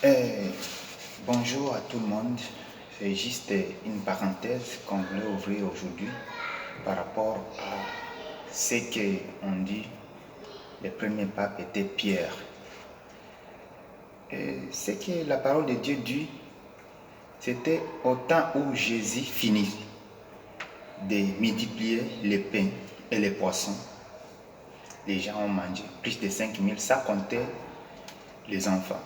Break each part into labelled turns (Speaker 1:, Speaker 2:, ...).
Speaker 1: Eh, Bonjour à tout le monde. C'est juste une parenthèse qu'on voulait ouvrir aujourd'hui par rapport à ce qu'on dit. Le premier pape était Pierre. Ce que la parole de Dieu dit, c'était au temps où Jésus finit de multiplier les pains et les poissons. Les gens ont mangé plus de 5000, ça comptait les enfants.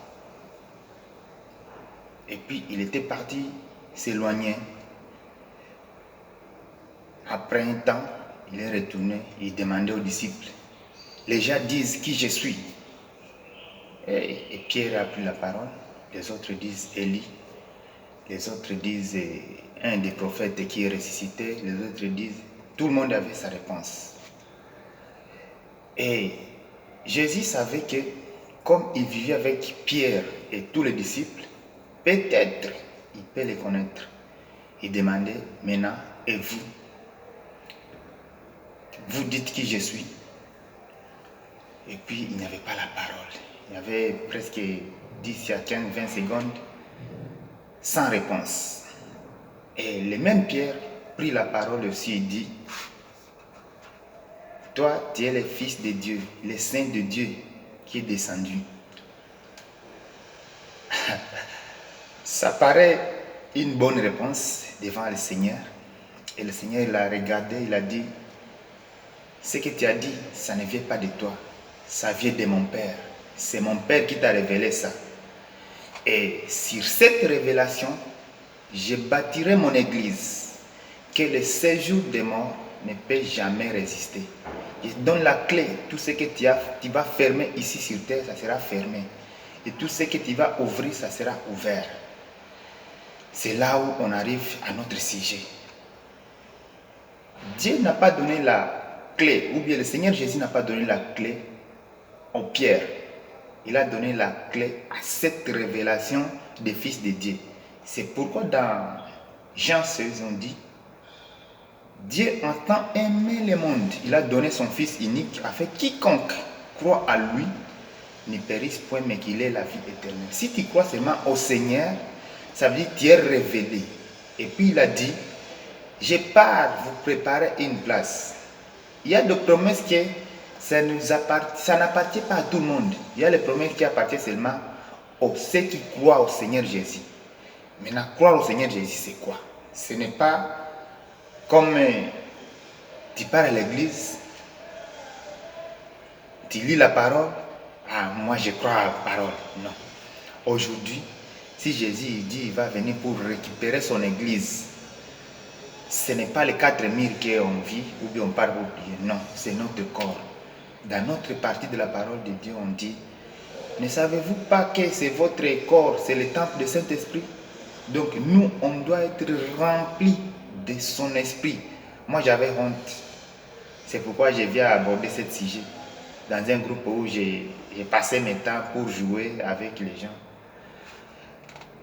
Speaker 1: Et puis il était parti s'éloigner. Après un temps, il est retourné, il demandait aux disciples. Les gens disent qui je suis. Et Pierre a pris la parole. Les autres disent Élie. Les autres disent un des prophètes qui est ressuscité. Les autres disent, tout le monde avait sa réponse. Et Jésus savait que comme il vivait avec Pierre et tous les disciples, peut-être il peut les connaître. Il demandait maintenant, et vous? Vous dites qui je suis? Et puis il n'y avait pas la parole. Il y avait presque 10 à 15, 20 secondes sans réponse. Et le même Pierre prit la parole aussi et dit, toi, tu es le Fils de Dieu, le Saint de Dieu qui est descendu. Ça paraît une bonne réponse devant le Seigneur. Et le Seigneur l'a regardé, il a dit, ce que tu as dit, ça ne vient pas de toi, ça vient de mon Père. C'est mon Père qui t'a révélé ça. Et sur cette révélation, je bâtirai mon église, que le séjour des morts ne peut jamais résister. Je donne la clé, tout ce que tu vas fermer ici sur terre, ça sera fermé. Et tout ce que tu vas ouvrir, ça sera ouvert. C'est là où on arrive à notre sujet. Dieu n'a pas donné la clé, ou bien le Seigneur Jésus n'a pas donné la clé aux pierres. Il a donné la clé à cette révélation des fils de Dieu. C'est pourquoi dans Jean 16, on dit, Dieu a tant aimé le monde, il a donné son Fils unique, afin que quiconque croit à lui ne périsse point, mais qu'il ait la vie éternelle. Si tu crois seulement au Seigneur, ça veut dire que tu es révélé. Et puis il a dit, je pars vous préparer une place. Il y a des promesses que ça n'appartient pas à tout le monde. Il y a les promesses qui appartiennent seulement aux ceux qui croient au Seigneur Jésus. Maintenant, croire au Seigneur Jésus, c'est quoi? Ce n'est pas comme tu pars à l'église, tu lis la parole, ah, moi je crois à la parole. Non. Aujourd'hui, si Jésus dit qu'il va venir pour récupérer son église, ce n'est pas les 4000 qu'on vit ou bien on parle pour prier. Non, c'est notre corps. Dans notre partie de la parole de Dieu, on dit, ne savez-vous pas que c'est votre corps, c'est le temple du Saint-Esprit? Donc nous, on doit être remplis de son esprit. Moi, j'avais honte. C'est pourquoi je viens aborder ce sujet dans un groupe où j'ai passé mes temps pour jouer avec les gens.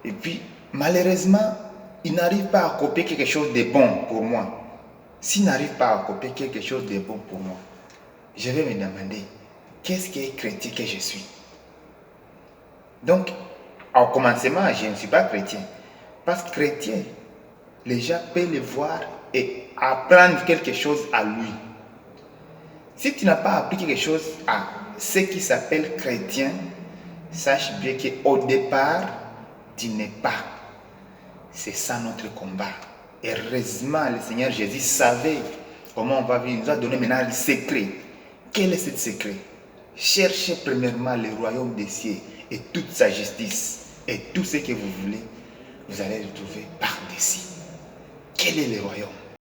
Speaker 1: Et puis, malheureusement, il n'arrive pas à copier quelque chose de bon pour moi. S'il n'arrive pas à copier quelque chose de bon pour moi, je vais me demander, qu'est-ce qui est chrétien que je suis? Donc, au commencement, je ne suis pas chrétien. Parce que chrétien, les gens peuvent le voir et apprendre quelque chose à lui. Si tu n'as pas appris quelque chose à ce qui s'appelle chrétien, sache bien qu'au départ, tu n'es pas. C'est ça notre combat. Heureusement, le Seigneur Jésus savait comment on va vivre. Il nous a donné maintenant le secret. Quel est ce secret? Cherchez premièrement le royaume des cieux et toute sa justice. Et tout ce que vous voulez, vous allez le trouver par-dessus. Quel est le royaume?